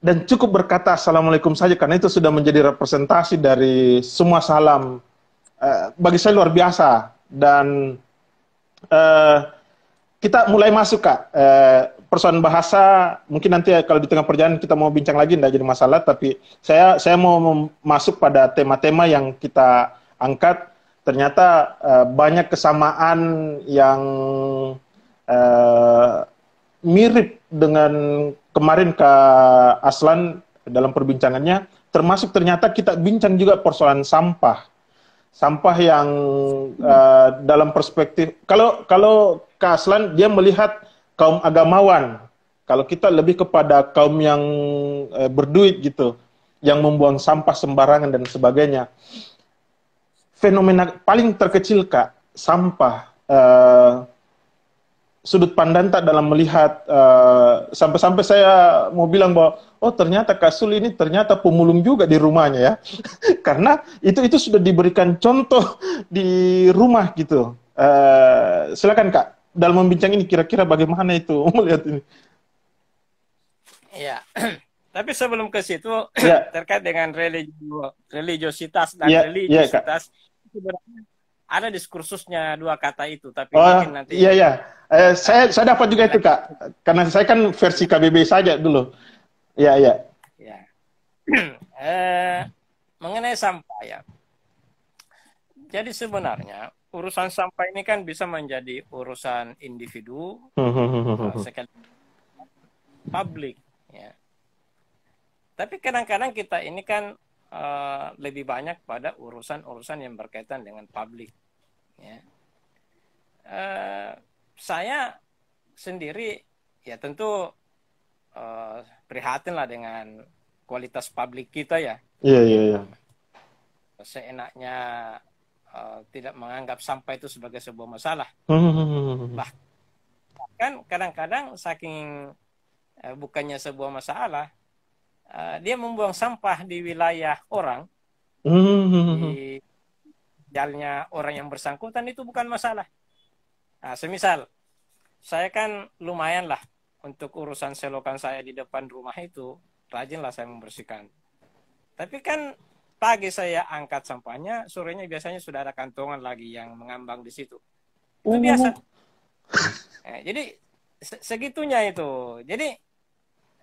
dan cukup berkata Assalamualaikum saja, karena itu sudah menjadi representasi dari semua salam. Bagi saya luar biasa. Dan kita mulai masuk Kak, persoalan bahasa, mungkin nanti kalau di tengah perjalanan kita mau bincang lagi, tidak jadi masalah, tapi saya mau masuk pada tema-tema yang kita angkat. Ternyata banyak kesamaan yang mirip dengan kemarin Kak Aslan dalam perbincangannya, termasuk ternyata kita bincang juga persoalan sampah yang dalam perspektif, kalau Kak Aslan dia melihat kaum agamawan, kalau kita lebih kepada kaum yang berduit gitu, yang membuang sampah sembarangan dan sebagainya. Fenomena paling terkecil Kak, sampah, sudut pandang tak dalam melihat, sampai-sampai saya mau bilang bahwa oh ternyata Kak Sul ini ternyata pemulung juga di rumahnya ya. Karena itu sudah diberikan contoh di rumah gitu. Silakan Kak, dalam membincang ini kira-kira bagaimana itu melihat ini? Ya, tapi sebelum ke situ terkait dengan religiositas dan religiositas, sebenarnya ada diskursusnya dua kata itu, tapi mungkin nanti. Iya. Saya dapat juga itu Kak, karena saya kan versi KBB saja dulu. Iya. Mengenai sampah ya. Jadi sebenarnya urusan sampah ini kan bisa menjadi urusan individu, publik. Ya. Tapi kadang-kadang kita ini kan lebih banyak pada urusan-urusan yang berkaitan dengan publik. Ya. Saya sendiri ya tentu prihatin lah dengan kualitas publik kita ya. Iya, iya, iya. Seenaknya tidak menganggap sampah itu sebagai sebuah masalah. Bahkan kadang-kadang saking bukannya sebuah masalah, dia membuang sampah di wilayah orang, di jalannya orang yang bersangkutan itu bukan masalah. Nah, semisal saya kan lumayan lah untuk urusan selokan saya di depan rumah itu, rajin lah saya membersihkan. Tapi kan pagi saya angkat sampahnya, sorenya biasanya sudah ada kantongan lagi yang mengambang di situ. Itu biasa. Jadi segitunya itu. Jadi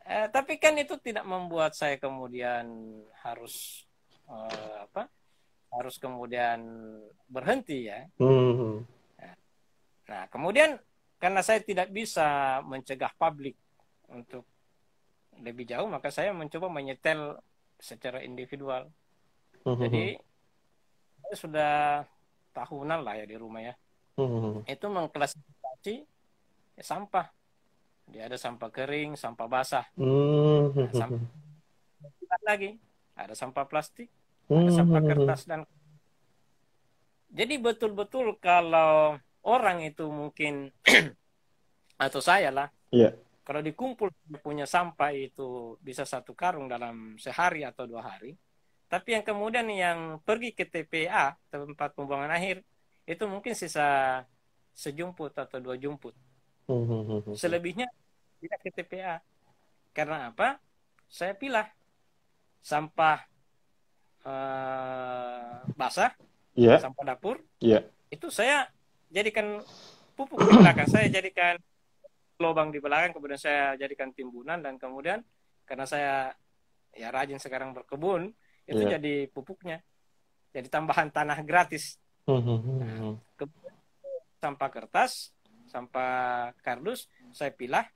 tapi kan itu tidak membuat saya kemudian harus harus kemudian berhenti ya. Nah, kemudian karena saya tidak bisa mencegah publik untuk lebih jauh, maka saya mencoba menyetel secara individual. Jadi saya sudah tahunan lah ya di rumah ya. Itu mengklasifikasi sampah. Dia ada sampah kering, sampah basah. Nah, sampah lagi, ada sampah plastik, ada sampah kertas dan jadi betul-betul kalau orang itu mungkin atau saya lah, kalau dikumpul punya sampah itu bisa 1 karung dalam sehari atau 2 hari. Tapi yang kemudian yang pergi ke TPA, tempat pembuangan akhir, itu mungkin sisa sejumput atau 2 jumput. Selebihnya tidak ke TPA. Karena apa? Saya pilah sampah basah, sampah dapur, itu saya jadikan pupuk di belakang. Saya jadikan lubang di belakang, kemudian saya jadikan timbunan, dan kemudian karena saya ya rajin sekarang berkebun, itu jadi pupuknya, jadi tambahan tanah gratis. Nah, sampah kertas, sampah kardus saya pilah,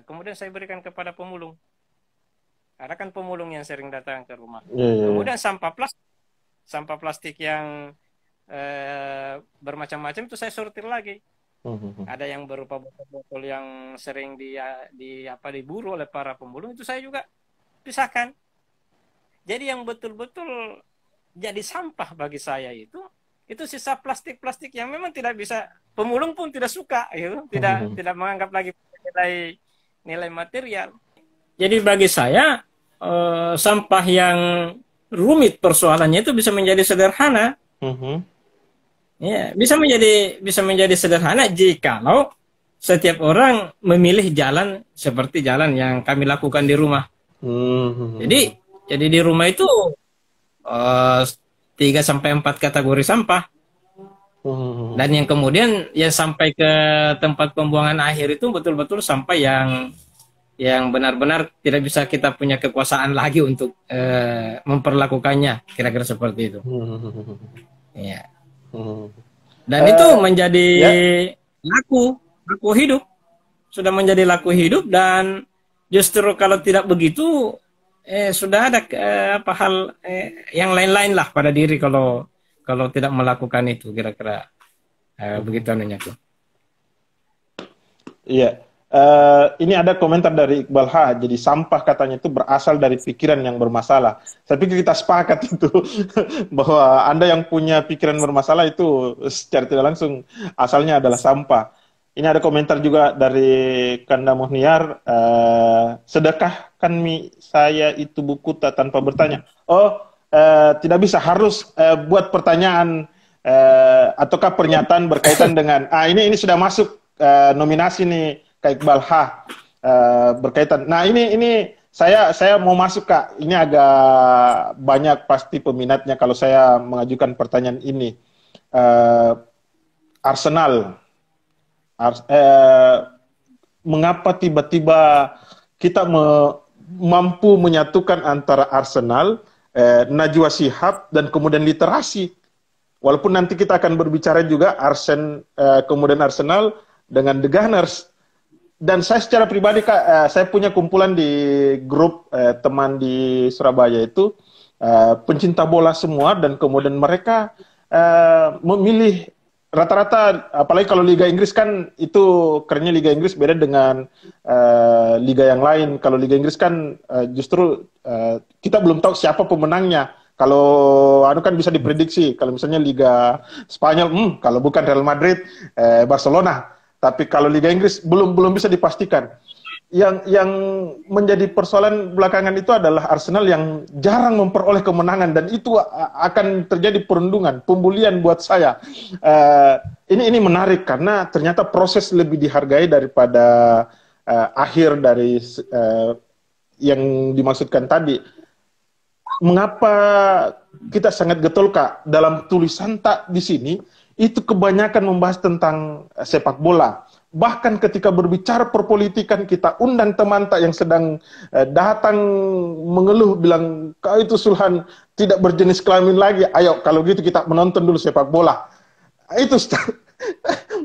kemudian saya berikan kepada pemulung. Karena kan pemulung yang sering datang ke rumah. Kemudian sampah plastik yang bermacam-macam itu saya sortir lagi. Ada yang berupa botol-botol yang sering diburu oleh para pemulung, itu saya juga pisahkan. Jadi yang betul-betul jadi sampah bagi saya itu sisa plastik-plastik yang memang tidak bisa, pemulung pun tidak suka, gitu. Tidak menganggap lagi nilai material. Jadi bagi saya sampah yang rumit persoalannya itu bisa menjadi sederhana. Ya, bisa menjadi sederhana jikalau setiap orang memilih jalan seperti jalan yang kami lakukan di rumah. Jadi di rumah itu 3-4 kategori sampah. Dan yang kemudian yang sampai ke tempat pembuangan akhir itu betul-betul sampah yang benar-benar tidak bisa kita punya kekuasaan lagi untuk memperlakukannya, kira-kira seperti itu. Ya. Dan itu menjadi laku hidup, sudah menjadi laku hidup, dan justru kalau tidak begitu sudah ada hal yang lain-lain lah pada diri kalau tidak melakukan itu, kira-kira begitu anunya tuh. Iya. Ini ada komentar dari Iqbal H. Jadi sampah katanya itu berasal dari pikiran yang bermasalah. Saya pikir kita sepakat itu bahwa Anda yang punya pikiran bermasalah itu secara tidak langsung asalnya adalah sampah. Ini ada komentar juga dari Kanda Mohniar. Sedekahkan saya itu buku tanpa bertanya. Tidak bisa, harus buat pertanyaan ataukah pernyataan berkaitan dengan ini sudah masuk nominasi nih Kak Iqbal H berkaitan. Nah ini saya mau masuk Kak. Ini agak banyak pasti peminatnya kalau saya mengajukan pertanyaan ini. Arsenal. Mengapa tiba-tiba kita mampu menyatukan antara Arsenal, Najwa Shihab, dan kemudian literasi. Walaupun nanti kita akan berbicara juga kemudian Arsenal dengan The Gunners. Dan saya secara pribadi Kak, saya punya kumpulan di grup teman di Surabaya itu pencinta bola semua, dan kemudian mereka memilih rata-rata, apalagi kalau Liga Inggris kan itu kerennya Liga Inggris beda dengan liga yang lain. Kalau Liga Inggris kan justru kita belum tahu siapa pemenangnya. Kalau anu kan bisa diprediksi. Kalau misalnya Liga Spanyol, kalau bukan Real Madrid, Barcelona. Tapi kalau Liga Inggris belum bisa dipastikan. Yang menjadi persoalan belakangan itu adalah Arsenal yang jarang memperoleh kemenangan, dan itu akan terjadi perundungan, pembulian buat saya. Ini menarik karena ternyata proses lebih dihargai daripada akhir dari yang dimaksudkan tadi. Mengapa kita sangat getol, Kak, dalam tulisan Tak di sini itu kebanyakan membahas tentang sepak bola. Bahkan ketika berbicara perpolitikan, kita undang teman Tak yang sedang datang mengeluh, bilang, kau itu Sulhan tidak berjenis kelamin lagi. Ayo, kalau gitu kita menonton dulu sepak bola. Itu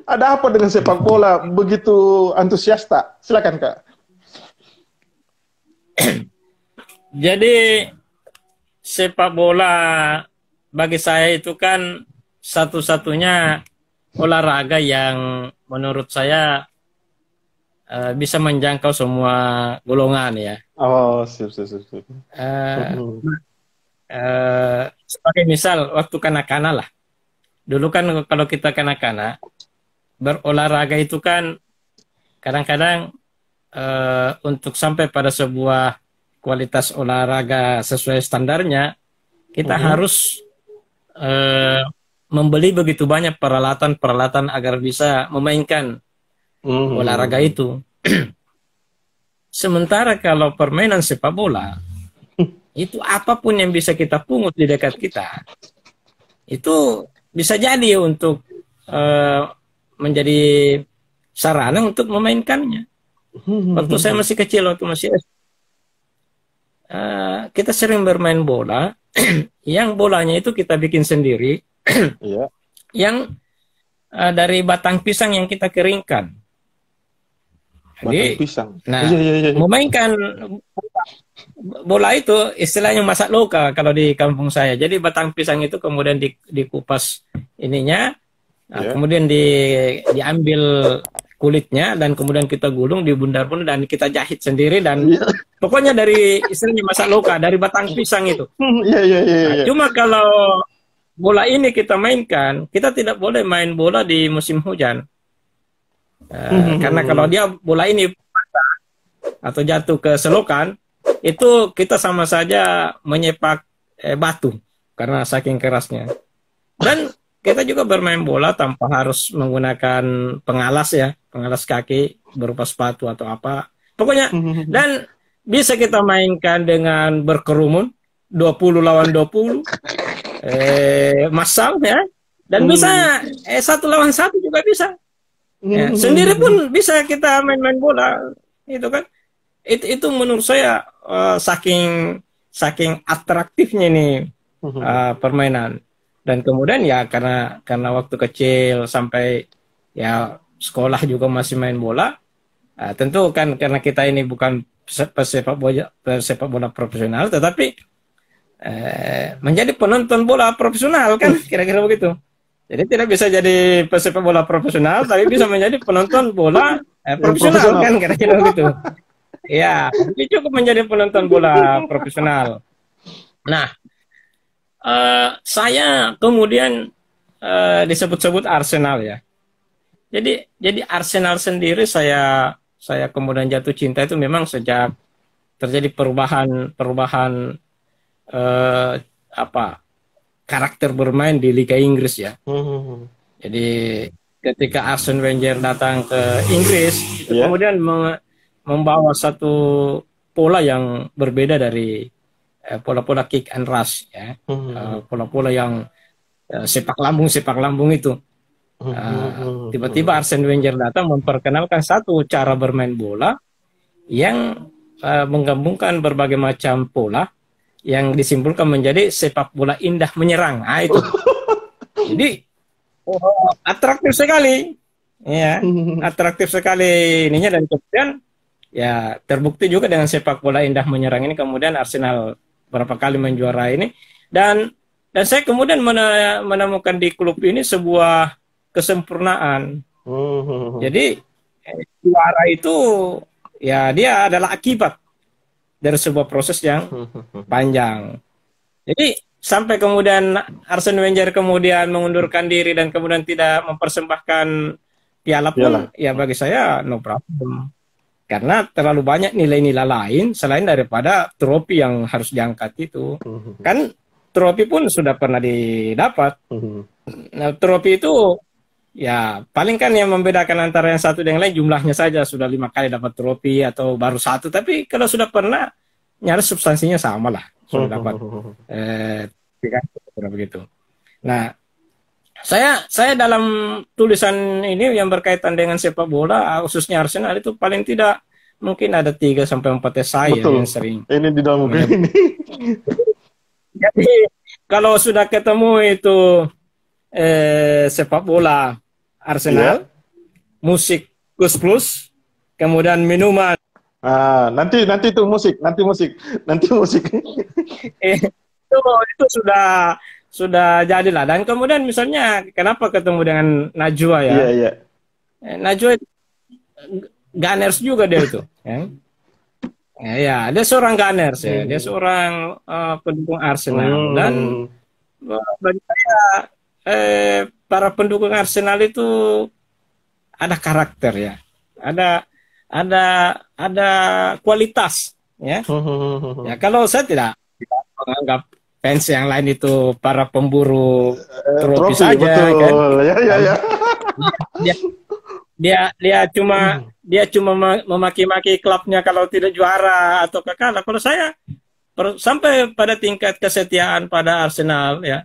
ada apa dengan sepak bola begitu antusias Tak? Silakan, Kak. Jadi sepak bola bagi saya itu kan satu-satunya olahraga yang menurut saya bisa menjangkau semua golongan ya. Oh, siap. Sebagai misal waktu kanak-kanak lah. Dulu kan kalau kita kanak-kanak berolahraga itu kan kadang-kadang untuk sampai pada sebuah kualitas olahraga sesuai standarnya, kita harus membeli begitu banyak peralatan-peralatan agar bisa memainkan olahraga itu. Sementara kalau permainan sepak bola, itu apapun yang bisa kita pungut di dekat kita, itu bisa jadi untuk menjadi sarana untuk memainkannya. Waktu saya masih kecil, waktu masih SD, kita sering bermain bola, yang bolanya itu kita bikin sendiri, yang dari batang pisang yang kita keringkan. Jadi, memainkan bola itu istilahnya masak loka kalau di kampung saya. Jadi batang pisang itu kemudian dikupas ininya, kemudian diambil kulitnya, dan kemudian kita gulung, dibundar-bundar, dan kita jahit sendiri, dan pokoknya dari istilahnya masak loka, dari batang pisang itu. Cuma kalau bola ini kita mainkan, kita tidak boleh main bola di musim hujan. Karena kalau dia bola ini patah atau jatuh ke selokan, itu kita sama saja menyepak batu karena saking kerasnya. Dan kita juga bermain bola tanpa harus menggunakan pengalas ya, pengalas kaki berupa sepatu atau apa. Pokoknya, dan bisa kita mainkan dengan berkerumun 20 lawan 20, massal ya, dan bisa 1 lawan 1 juga bisa. Ya, sendiri pun bisa kita main-main bola, itu kan. Itu menurut saya saking atraktifnya nih permainan. Dan kemudian ya karena waktu kecil sampai ya sekolah juga masih main bola, tentu kan karena kita ini bukan pesepak bola profesional, tetapi menjadi penonton bola profesional kan, kira-kira begitu. Jadi tidak bisa jadi pesepak bola profesional, tapi bisa menjadi penonton bola profesional kan, kira-kira begitu. Ya, tapi cukup menjadi penonton bola profesional. Nah, saya kemudian disebut-sebut Arsenal ya. Jadi Arsenal sendiri saya kemudian jatuh cinta itu memang sejak terjadi perubahan karakter bermain di Liga Inggris ya. Jadi ketika Arsene Wenger datang ke Inggris, itu kemudian membawa satu pola yang berbeda dari pola-pola kick and rush ya, pola-pola yang sepak lambung itu. Tiba-tiba Arsene Wenger datang memperkenalkan satu cara bermain bola yang menggabungkan berbagai macam pola yang disimpulkan menjadi sepak bola indah menyerang. Nah, itu. Jadi atraktif sekali, ya, atraktif sekali ininya, dan kemudian ya terbukti juga dengan sepak bola indah menyerang ini. Kemudian Arsenal berapa kali menjuarai ini, dan saya kemudian menemukan di klub ini sebuah kesempurnaan. Jadi juara itu ya dia adalah akibat dari sebuah proses yang panjang. Jadi sampai kemudian Arsene Wenger kemudian mengundurkan diri dan kemudian tidak mempersembahkan piala pun, ya bagi saya no problem. Karena terlalu banyak nilai-nilai lain selain daripada trofi yang harus diangkat itu. Kan trofi pun sudah pernah didapat. Nah, trofi itu ya paling kan yang membedakan antara yang satu dengan lain jumlahnya saja, sudah 5 kali dapat trofi atau baru satu. Tapi kalau sudah pernah, nyaris substansinya sama lah. Sudah dapat 3 begitu. Nah, saya dalam tulisan ini yang berkaitan dengan sepak bola, khususnya Arsenal itu paling tidak mungkin ada 3 sampai 4 esai yang sering. Ini di dalam buku ini. Jadi kalau sudah ketemu itu sepak bola Arsenal, musik Gus Plus, kemudian minuman. Nanti itu musik. Itu sudah jadilah. Dan kemudian misalnya kenapa ketemu dengan Najwa ya? Iya. Najwa Gunners juga dia itu. Ya, dia seorang Gunners ya. Dia seorang pendukung Arsenal. Dan bagi saya para pendukung Arsenal itu ada karakter ya. Ada kualitas ya. Ya kalau saya tidak menganggap fans yang lain itu para pemburu trofi saja, betul. kan? Ya. Dia cuma memaki-maki klubnya kalau tidak juara atau kalah. Kalau saya sampai pada tingkat kesetiaan pada Arsenal ya,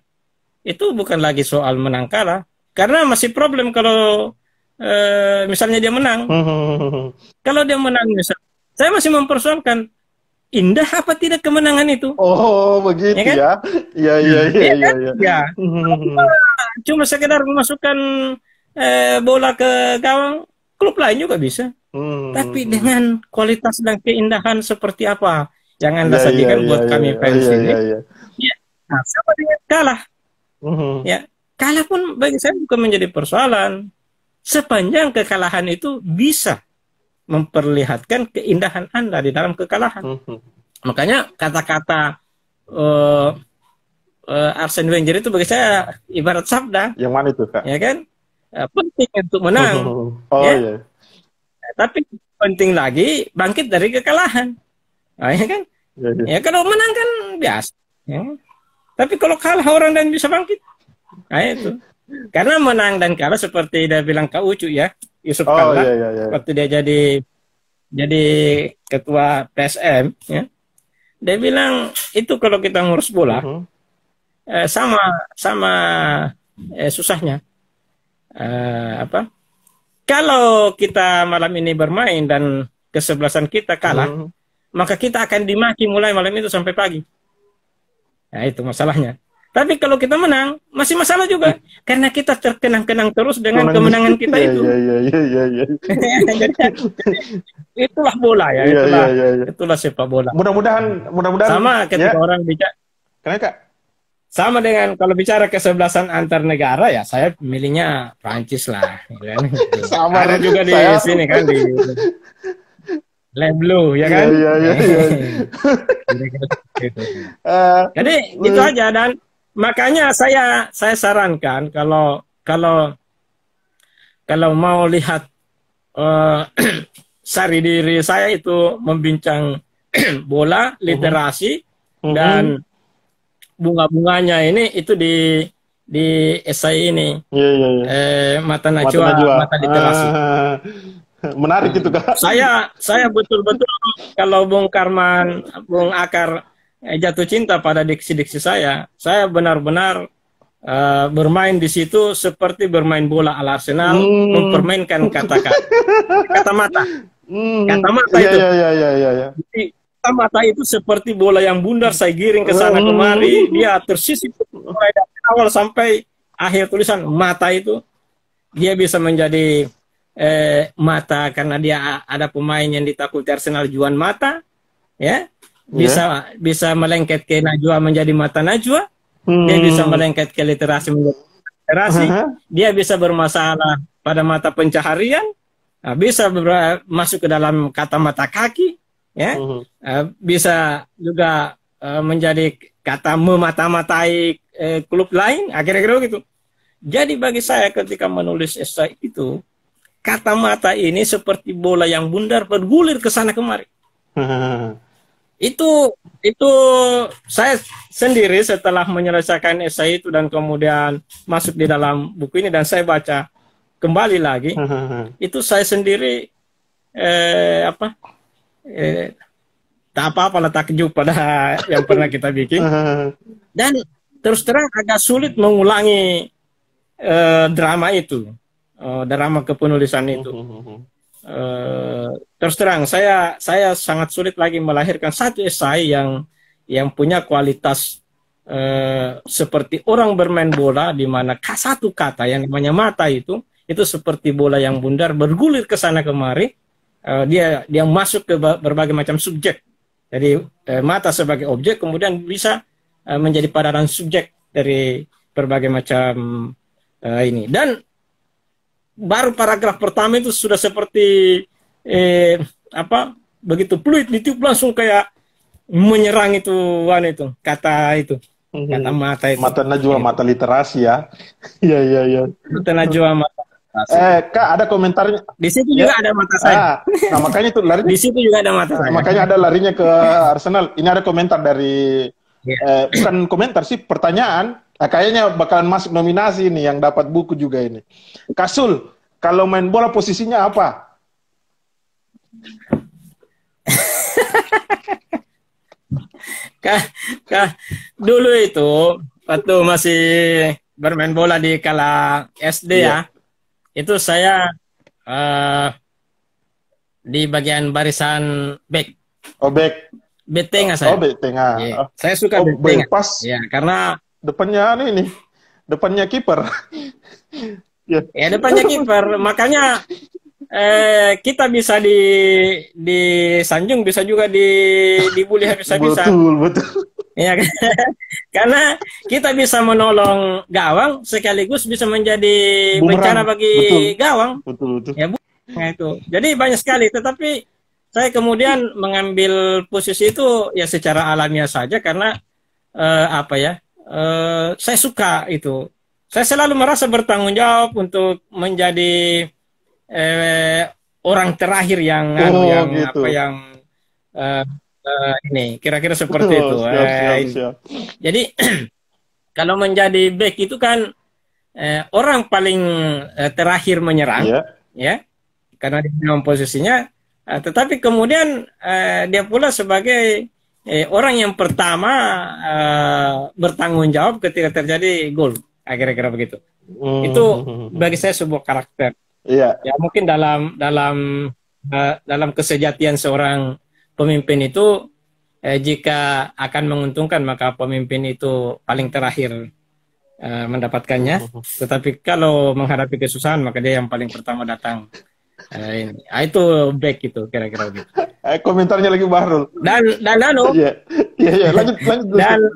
itu bukan lagi soal menang kalah, karena masih problem kalau misalnya dia menang. Kalau dia menang misalnya, saya masih mempersoalkan indah apa tidak kemenangan itu. Oh, begitu ya. Iya. Cuma sekedar memasukkan bola ke gawang, klub lain juga bisa. Tapi dengan kualitas dan keindahan seperti apa yang Anda sajikan buat kami fans ini. Ya, nah, sama dengan kalah. Ya, kalah pun bagi saya bukan menjadi persoalan. Sepanjang kekalahan itu bisa memperlihatkan keindahan Anda di dalam kekalahan. Makanya kata-kata Arsene Wenger itu bagi saya ibarat sabda. Yang mana itu, Kak? Ya kan? Penting untuk menang. Iya. Tapi penting lagi bangkit dari kekalahan. Nah, ya kan? Ya kalau menang kan biasa. Ya. Tapi kalau kalah orang dan bisa bangkit. Nah itu. Karena menang dan kalah seperti dia bilang Kak Ucu ya, Yusuf Kalla, waktu dia jadi ketua PSM, ya, dia bilang itu kalau kita ngurus bola sama susahnya. Kalau kita malam ini bermain dan kesebelasan kita kalah, maka kita akan dimaki mulai malam itu sampai pagi. Nah itu masalahnya. Tapi kalau kita menang, masih masalah juga. Karena kita terkenang-kenang terus dengan kemenangan kita itu. Iya. Jadi, itulah bola ya. Itulah sepak bola. Mudah-mudahan. Sama ketika orang bicara. Kenapa, Kak? Sama dengan kalau bicara kesebelasan antar negara ya, saya milihnya Prancis lah. Sama ada juga di sini kan di Le Bleu ya kan. Iya. Jadi itu aja, dan makanya saya sarankan kalau mau lihat sari diri saya itu membincang bola, literasi dan bunga-bunganya ini itu di esai ini. Mata Najwa, mata literasi. Menarik itu, Kak. Saya betul-betul kalau Bung Karman, Bung Akar jatuh cinta pada diksi-diksi saya benar-benar bermain di situ seperti bermain bola ala Arsenal, mempermainkan kata mata itu. Iya. Kata mata itu seperti bola yang bundar, saya giring ke sana kemari, dia tersisip mulai dari awal sampai akhir tulisan. Mata itu dia bisa menjadi mata karena dia ada pemain yang ditakuti Arsenal, Juan Mata, ya. Bisa melengket ke Najwa menjadi mata Najwa, dia bisa melengket ke literasi menjadi literasi, dia bisa bermasalah pada mata pencaharian, bisa masuk ke dalam kata mata kaki, ya, bisa juga menjadi kata memata-matai klub lain, akhirnya gitu. Jadi bagi saya ketika menulis esai itu, kata mata ini seperti bola yang bundar bergulir ke sana kemari. Itu saya sendiri setelah menyelesaikan esai itu dan kemudian masuk di dalam buku ini dan saya baca kembali lagi, itu saya sendiri tak apa-apa takjub pada yang pernah kita bikin. Dan terus terang agak sulit mengulangi drama itu, drama kepenulisan itu. Terus terang saya sangat sulit lagi melahirkan satu esai yang punya kualitas seperti orang bermain bola, di mana satu kata yang namanya mata itu seperti bola yang bundar bergulir ke sana kemari. Dia masuk ke berbagai macam subjek. Jadi mata sebagai objek kemudian bisa menjadi padanan subjek dari berbagai macam ini. Dan baru paragraf pertama itu sudah seperti begitu fluid, ditiup langsung kayak menyerang itu kata mata itu. Mata najwa, mata literasi ya. Iya. Mata najwa, mata literasi. Kak, ada komentarnya. Di situ juga ada mata saya. Nah, makanya itu larinya. Di situ juga ada mata saya. Makanya ada larinya ke Arsenal. Ini ada komentar dari bukan komentar sih, pertanyaan. Kayaknya bakalan masuk nominasi ini yang dapat buku juga ini. Kasul, kalau main bola posisinya apa? Dulu itu waktu masih bermain bola di kala SD ya, itu saya di bagian barisan back. Oh, back. Back tengah saya. Oh, back tengah. Yeah. Saya suka back tengah. Pas. Ya, karena depannya depannya kiper. Ya, depannya kiper. Makanya kita bisa disanjung, bisa juga dibully habis-habisan. Betul. Ya, karena kita bisa menolong gawang sekaligus bisa menjadi bencana bagi gawang. Betul. Ya, itu. Jadi banyak sekali. Tetapi saya kemudian mengambil posisi itu ya secara alamiah saja karena saya suka itu. Saya selalu merasa bertanggung jawab untuk menjadi orang terakhir yang gitu. Ini kira-kira seperti itu. Siap. Jadi kalau menjadi back itu kan orang paling terakhir menyerang, ya, karena di dalam posisinya. Tetapi kemudian dia pula sebagai orang yang pertama bertanggung jawab ketika terjadi gol, kira-kira begitu. Itu bagi saya sebuah karakter. Ya mungkin dalam kesejatian seorang pemimpin itu jika akan menguntungkan maka pemimpin itu paling terakhir mendapatkannya. Tetapi kalau menghadapi kesusahan maka dia yang paling pertama datang. Itu back itu kira-kira begitu. Komentarnya lagi Bahrul. Dan lanjut.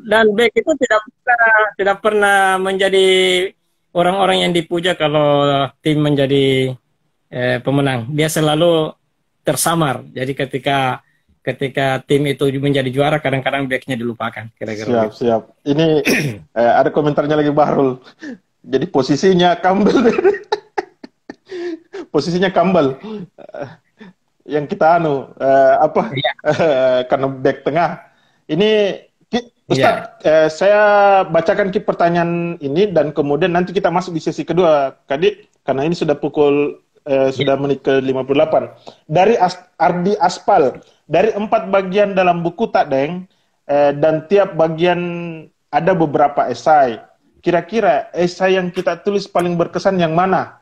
Dan back itu tidak pernah menjadi orang-orang yang dipuja kalau tim menjadi pemenang. Dia selalu tersamar. Jadi ketika tim itu menjadi juara kadang-kadang backnya dilupakan kira-kira. Siap. Ini ada komentarnya lagi Bahrul. Jadi posisinya posisinya Kambal yang kita karena back tengah ini Ustaz, saya bacakan pertanyaan ini dan kemudian nanti kita masuk di sesi kedua Kadik karena ini sudah sudah menit ke-58 dari Ardi Aspal, dari 4 bagian dalam buku Tak Deng dan tiap bagian ada beberapa esai, kira-kira esai yang kita tulis paling berkesan yang mana?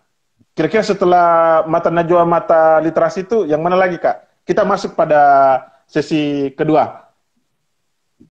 Kira-kira setelah mata najwa, mata literasi itu yang mana lagi Kak? Kita masuk pada sesi kedua.